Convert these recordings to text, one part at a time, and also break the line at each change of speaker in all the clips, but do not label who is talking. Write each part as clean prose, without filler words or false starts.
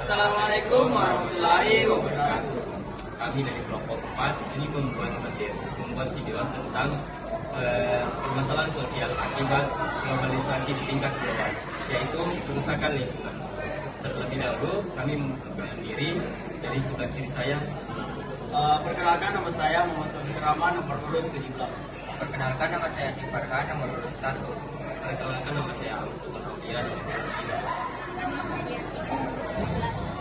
Assalamualaikum warahmatullahi wabarakatuh.
Kami dari kelompok 4 ini membuat video tentang permasalahan sosial akibat globalisasi di tingkat global, yaitu kerusakan lingkungan. Terlebih dahulu kami memperkenalkan diri. Dari sebelah kiri saya,
Perkenalkan, nama saya Muhammad Rama, nomor urut 17.
Perkenalkan, nama saya Atik Farhan, nomor urut 1.
perkenalkan nama saya Agus Sultan nomor 3.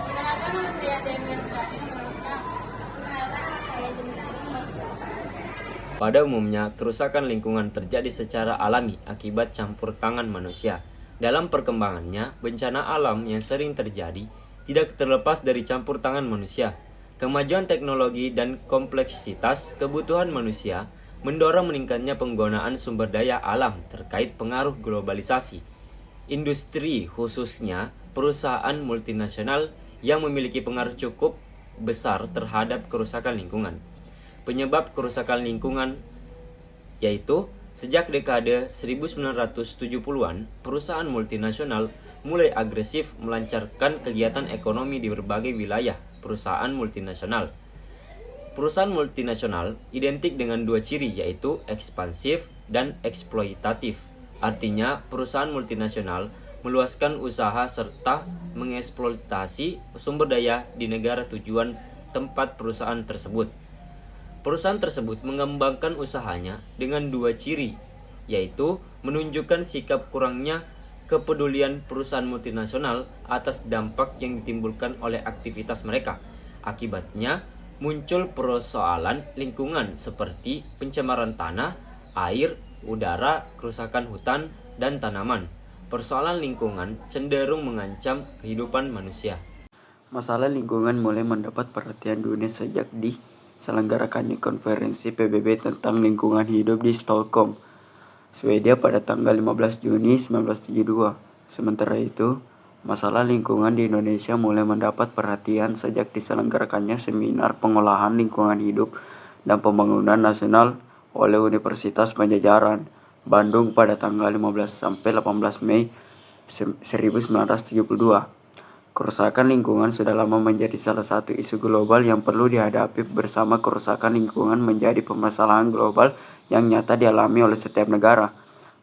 Perkenalkan, nama saya Demian Fulani, nomor 6. Perkenalkan, nama saya Jeminari, nomor 8.
Pada umumnya, kerusakan lingkungan terjadi secara alami akibat campur tangan manusia. Dalam perkembangannya, bencana alam yang sering terjadi tidak terlepas dari campur tangan manusia. Kemajuan teknologi dan kompleksitas kebutuhan manusia mendorong meningkatnya penggunaan sumber daya alam terkait pengaruh globalisasi. Industri, khususnya perusahaan multinasional yang memiliki pengaruh cukup besar terhadap kerusakan lingkungan. Penyebab kerusakan lingkungan yaitu sejak dekade 1970-an, perusahaan multinasional mulai agresif melancarkan kegiatan ekonomi di berbagai wilayah perusahaan multinasional. Perusahaan multinasional identik dengan dua ciri, yaitu ekspansif dan eksploitatif. Artinya, perusahaan multinasional meluaskan usaha serta mengeksploitasi sumber daya di negara tujuan tempat perusahaan tersebut. Perusahaan tersebut mengembangkan usahanya dengan dua ciri, yaitu menunjukkan sikap kurangnya kepedulian perusahaan multinasional atas dampak yang ditimbulkan oleh aktivitas mereka. Akibatnya, muncul persoalan lingkungan seperti pencemaran tanah, air, udara, kerusakan hutan, dan tanaman. Persoalan lingkungan cenderung mengancam kehidupan manusia.
Masalah lingkungan mulai mendapat perhatian dunia sejak diselenggarakannya konferensi PBB tentang lingkungan hidup di Stockholm, Swedia pada tanggal 15 Juni 1972. Sementara itu, masalah lingkungan di Indonesia mulai mendapat perhatian sejak diselenggarakannya seminar pengolahan lingkungan hidup dan pembangunan nasional oleh Universitas Padjadjaran, Bandung pada tanggal 15 sampai 18 Mei 1972. Kerusakan lingkungan sudah lama menjadi salah satu isu global yang perlu dihadapi bersama. Kerusakan lingkungan menjadi permasalahan global yang nyata dialami oleh setiap negara,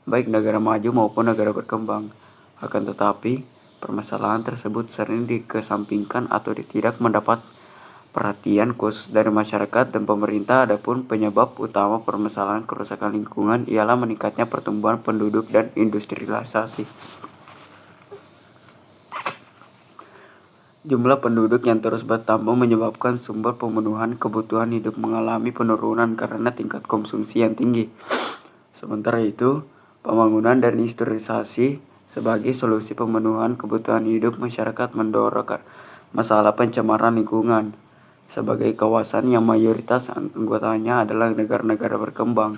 baik negara maju maupun negara berkembang. Akan tetapi, permasalahan tersebut sering dikesampingkan atau tidak mendapat perhatian khusus dari masyarakat dan pemerintah. Adapun penyebab utama permasalahan kerusakan lingkungan ialah meningkatnya pertumbuhan penduduk dan industrialisasi. Jumlah penduduk yang terus bertambah menyebabkan sumber pemenuhan kebutuhan hidup mengalami penurunan karena tingkat konsumsi yang tinggi. Sementara itu, pembangunan dan industrialisasi sebagai solusi pemenuhan kebutuhan hidup masyarakat mendorong masalah pencemaran lingkungan. Sebagai kawasan yang mayoritas anggotanya adalah negara-negara berkembang,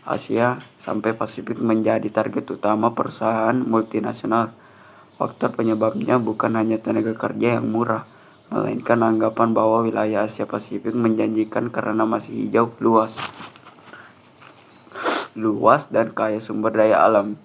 Asia sampai Pasifik menjadi target utama perusahaan multinasional. Faktor penyebabnya bukan hanya tenaga kerja yang murah, melainkan anggapan bahwa wilayah Asia Pasifik menjanjikan karena masih hijau, luas dan kaya sumber daya alam.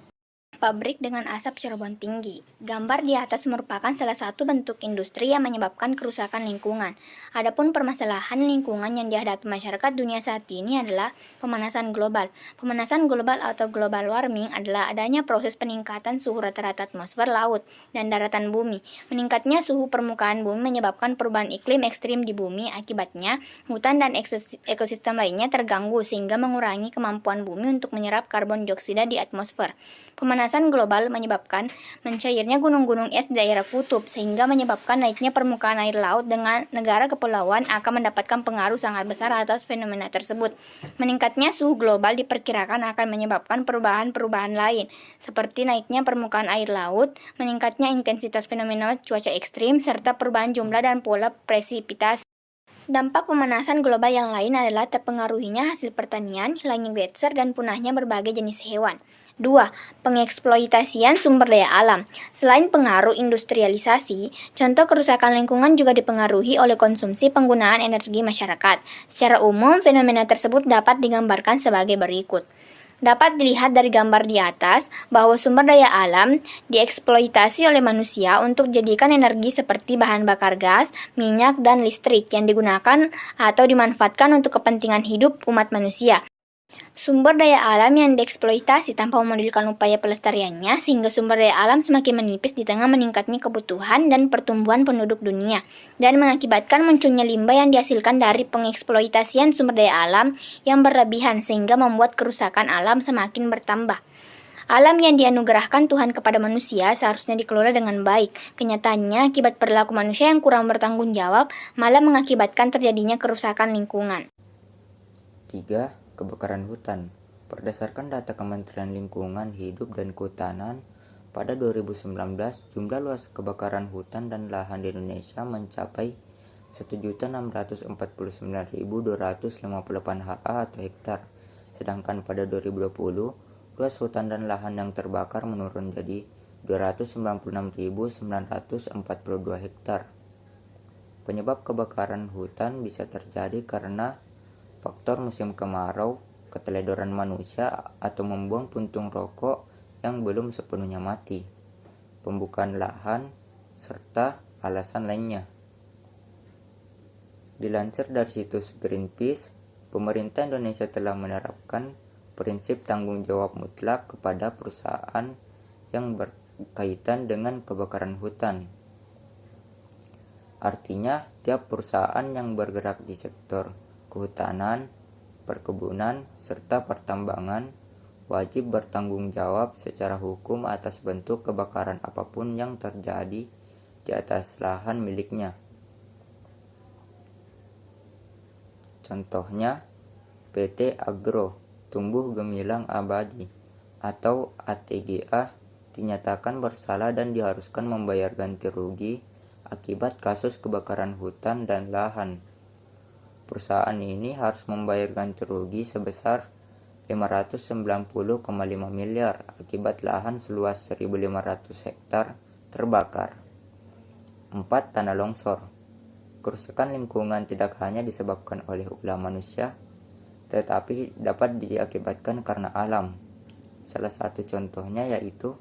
Pabrik dengan asap cerbon tinggi. Gambar di atas merupakan salah satu bentuk industri yang menyebabkan kerusakan lingkungan. Adapun permasalahan lingkungan yang dihadapi masyarakat dunia saat ini adalah pemanasan global. Pemanasan global atau global warming adalah adanya proses peningkatan suhu rata-rata atmosfer, laut, dan daratan bumi. Meningkatnya suhu permukaan bumi menyebabkan perubahan iklim ekstrim di bumi. Akibatnya, hutan dan ekosistem lainnya terganggu sehingga mengurangi kemampuan bumi untuk menyerap karbon dioksida di atmosfer. Pemanasan global menyebabkan mencairnya gunung-gunung es di daerah kutub, sehingga menyebabkan naiknya permukaan air laut. Dengan negara kepulauan akan mendapatkan pengaruh sangat besar atas fenomena tersebut. Meningkatnya suhu global diperkirakan akan menyebabkan perubahan-perubahan lain, seperti naiknya permukaan air laut, meningkatnya intensitas fenomena cuaca ekstrim, serta perubahan jumlah dan pola presipitasi. Dampak pemanasan global yang lain adalah terpengaruhinya hasil pertanian, hilangnya gletser, dan punahnya berbagai jenis hewan. 2. Pengeksploitasian sumber daya alam. Selain pengaruh industrialisasi, contoh kerusakan lingkungan juga dipengaruhi oleh konsumsi penggunaan energi masyarakat. Secara umum, fenomena tersebut dapat digambarkan sebagai berikut. Dapat dilihat dari gambar di atas bahwa sumber daya alam dieksploitasi oleh manusia untuk dijadikan energi seperti bahan bakar gas, minyak, dan listrik yang digunakan atau dimanfaatkan untuk kepentingan hidup umat manusia. Sumber daya alam yang dieksploitasi tanpa memodulkan upaya pelestariannya sehingga sumber daya alam semakin menipis di tengah meningkatnya kebutuhan dan pertumbuhan penduduk dunia dan mengakibatkan munculnya limbah yang dihasilkan dari pengeksploitasian sumber daya alam yang berlebihan sehingga membuat kerusakan alam semakin bertambah. Alam yang dianugerahkan Tuhan kepada manusia seharusnya dikelola dengan baik. Kenyataannya, akibat perilaku manusia yang kurang bertanggung jawab malah mengakibatkan terjadinya kerusakan lingkungan.
3. Kebakaran hutan. Berdasarkan data Kementerian Lingkungan Hidup dan Kehutanan, pada 2019 jumlah luas kebakaran hutan dan lahan di Indonesia mencapai 1.649.258 ha atau hektar. Sedangkan pada 2020, luas hutan dan lahan yang terbakar menurun jadi 296.942 hektar. Penyebab kebakaran hutan bisa terjadi karena faktor musim kemarau, keteledoran manusia, atau membuang puntung rokok yang belum sepenuhnya mati, pembukaan lahan, serta alasan lainnya. Dilansir dari situs Greenpeace, pemerintah Indonesia telah menerapkan prinsip tanggung jawab mutlak kepada perusahaan yang berkaitan dengan kebakaran hutan. Artinya, tiap perusahaan yang bergerak di sektor kehutanan, perkebunan, serta pertambangan wajib bertanggung jawab secara hukum atas bentuk kebakaran apapun yang terjadi di atas lahan miliknya. Contohnya, PT Agro Tumbuh Gemilang Abadi atau ATGA dinyatakan bersalah dan diharuskan membayar ganti rugi akibat kasus kebakaran hutan dan lahan. Perusahaan ini harus membayar ganti rugi sebesar 590,5 miliar akibat lahan seluas 1.500 hektar terbakar. 4. Tanah longsor. Kerusakan lingkungan tidak hanya disebabkan oleh ulah manusia, tetapi dapat diakibatkan karena alam. Salah satu contohnya yaitu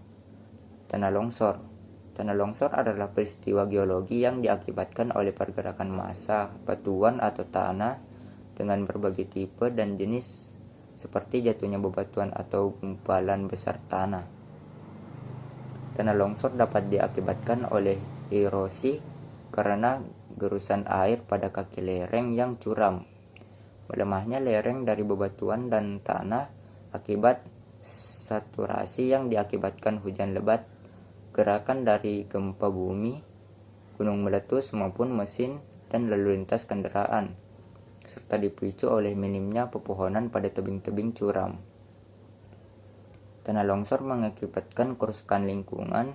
tanah longsor. Tanah longsor adalah peristiwa geologi yang diakibatkan oleh pergerakan massa batuan atau tanah dengan berbagai tipe dan jenis seperti jatuhnya bebatuan atau gumpalan besar tanah. Tanah longsor dapat diakibatkan oleh erosi karena gerusan air pada kaki lereng yang curam, melemahnya lereng dari bebatuan dan tanah akibat saturasi yang diakibatkan hujan lebat, gerakan dari gempa bumi, gunung meletus maupun mesin dan lalu lintas kendaraan, serta dipicu oleh minimnya pepohonan pada tebing-tebing curam. Tanah longsor mengakibatkan kerusakan lingkungan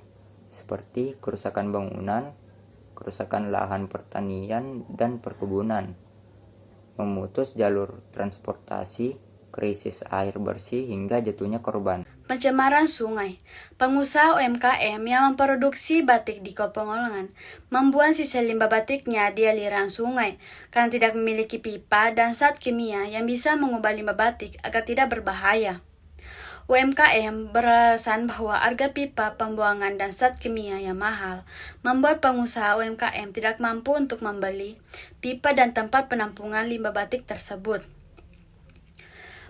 seperti kerusakan bangunan, kerusakan lahan pertanian dan perkebunan, memutus jalur transportasi, krisis air bersih hingga jatuhnya korban.
Pencemaran sungai. Pengusaha UMKM yang memproduksi batik di Pekalongan membuang sisa limbah batiknya di aliran sungai karena tidak memiliki pipa dan zat kimia yang bisa mengubah limbah batik agar tidak berbahaya. UMKM beralasan bahwa harga pipa pembuangan dan zat kimia yang mahal membuat pengusaha UMKM tidak mampu untuk membeli pipa dan tempat penampungan limbah batik tersebut.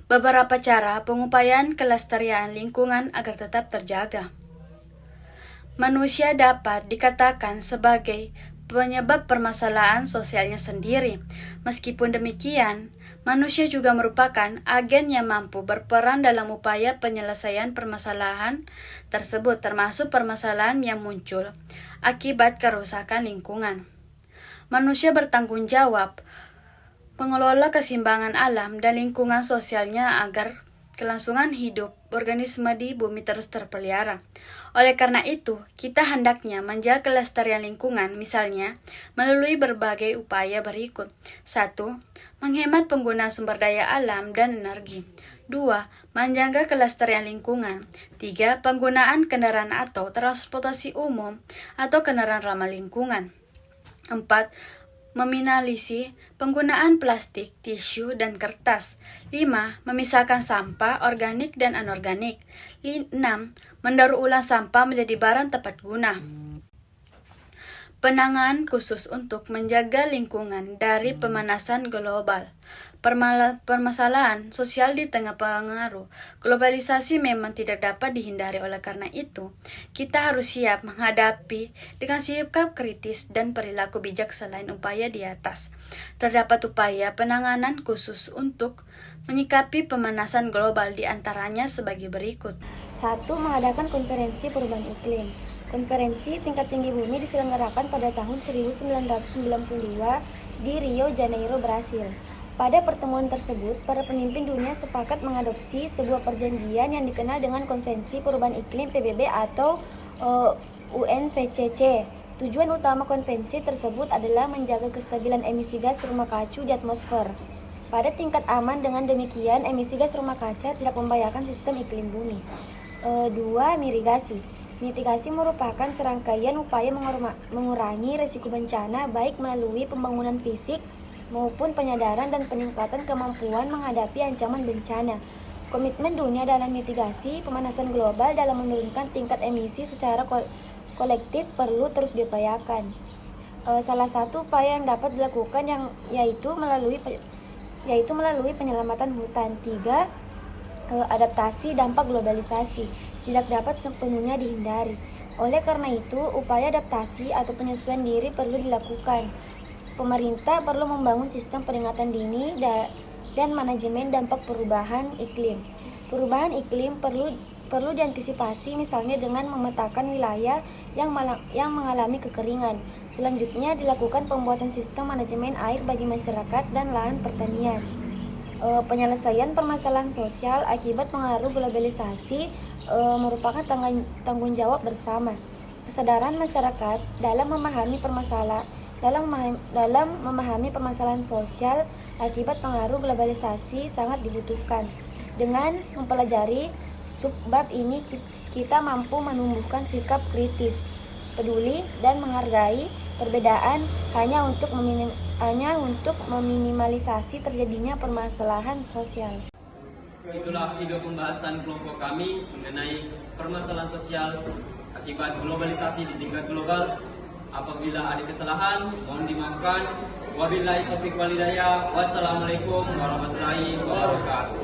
Beberapa cara pengupayaan kelestarian lingkungan agar tetap terjaga. Manusia dapat dikatakan sebagai penyebab permasalahan sosialnya sendiri. Meskipun demikian, manusia juga merupakan agen yang mampu berperan dalam upaya penyelesaian permasalahan tersebut, termasuk permasalahan yang muncul akibat kerusakan lingkungan. Manusia bertanggung jawab mengelola keseimbangan alam dan lingkungan sosialnya agar kelangsungan hidup organisme di bumi terus terpelihara. Oleh karena itu, kita hendaknya menjaga kelestarian lingkungan, misalnya melalui berbagai upaya berikut. 1. Menghemat penggunaan sumber daya alam dan energi. 2. Menjaga kelestarian lingkungan. 3. Penggunaan kendaraan atau transportasi umum atau kendaraan ramah lingkungan. 4. meminimalisasi penggunaan plastik, tisu, dan kertas. 5. Memisahkan sampah organik dan anorganik. 6. Mendaur ulang sampah menjadi barang tepat guna. Penanganan khusus untuk menjaga lingkungan dari pemanasan global. Permasalahan sosial di tengah pengaruh globalisasi memang tidak dapat dihindari. Oleh karena itu, kita harus siap menghadapi dengan sikap kritis dan perilaku bijak. Selain upaya di atas, terdapat upaya penanganan khusus untuk menyikapi pemanasan global, diantaranya sebagai berikut.
1. Mengadakan konferensi perubahan iklim. Konferensi tingkat tinggi bumi diselenggarakan pada tahun 1992 di Rio Janeiro, Brasil. Pada pertemuan tersebut, para pemimpin dunia sepakat mengadopsi sebuah perjanjian yang dikenal dengan Konvensi Perubahan Iklim PBB atau UNFCCC. Tujuan utama konvensi tersebut adalah menjaga kestabilan emisi gas rumah kaca di atmosfer. Pada tingkat aman, dengan demikian emisi gas rumah kaca tidak membahayakan sistem iklim bumi. 2. Mitigasi. Mitigasi merupakan serangkaian upaya mengurangi risiko bencana, baik melalui pembangunan fisik maupun penyadaran dan peningkatan kemampuan menghadapi ancaman bencana. Komitmen dunia dalam mitigasi pemanasan global dalam menurunkan tingkat emisi secara kolektif perlu terus diupayakan. Salah satu upaya yang dapat dilakukan yaitu melalui penyelamatan hutan. 3. Adaptasi dampak globalisasi tidak dapat sepenuhnya dihindari. Oleh karena itu, upaya adaptasi atau penyesuaian diri perlu dilakukan. Pemerintah perlu membangun sistem peringatan dini dan manajemen dampak perubahan iklim. Perubahan iklim perlu diantisipasi, misalnya dengan memetakan wilayah yang mengalami kekeringan. Selanjutnya dilakukan pembuatan sistem manajemen air bagi masyarakat dan lahan pertanian. Penyelesaian permasalahan sosial akibat pengaruh globalisasi merupakan tanggung jawab bersama. Kesadaran masyarakat dalam memahami permasalahan sosial akibat pengaruh globalisasi sangat dibutuhkan. Dengan mempelajari subbab ini, kita mampu menumbuhkan sikap kritis, peduli, dan menghargai perbedaan hanya untuk meminimalisasi terjadinya permasalahan sosial.
Itulah video pembahasan kelompok kami mengenai permasalahan sosial akibat globalisasi di tingkat global. Apabila ada kesalahan, mohon dimaafkan. Wabillahi taufiq wal hidayah. Wassalamualaikum warahmatullahi wabarakatuh.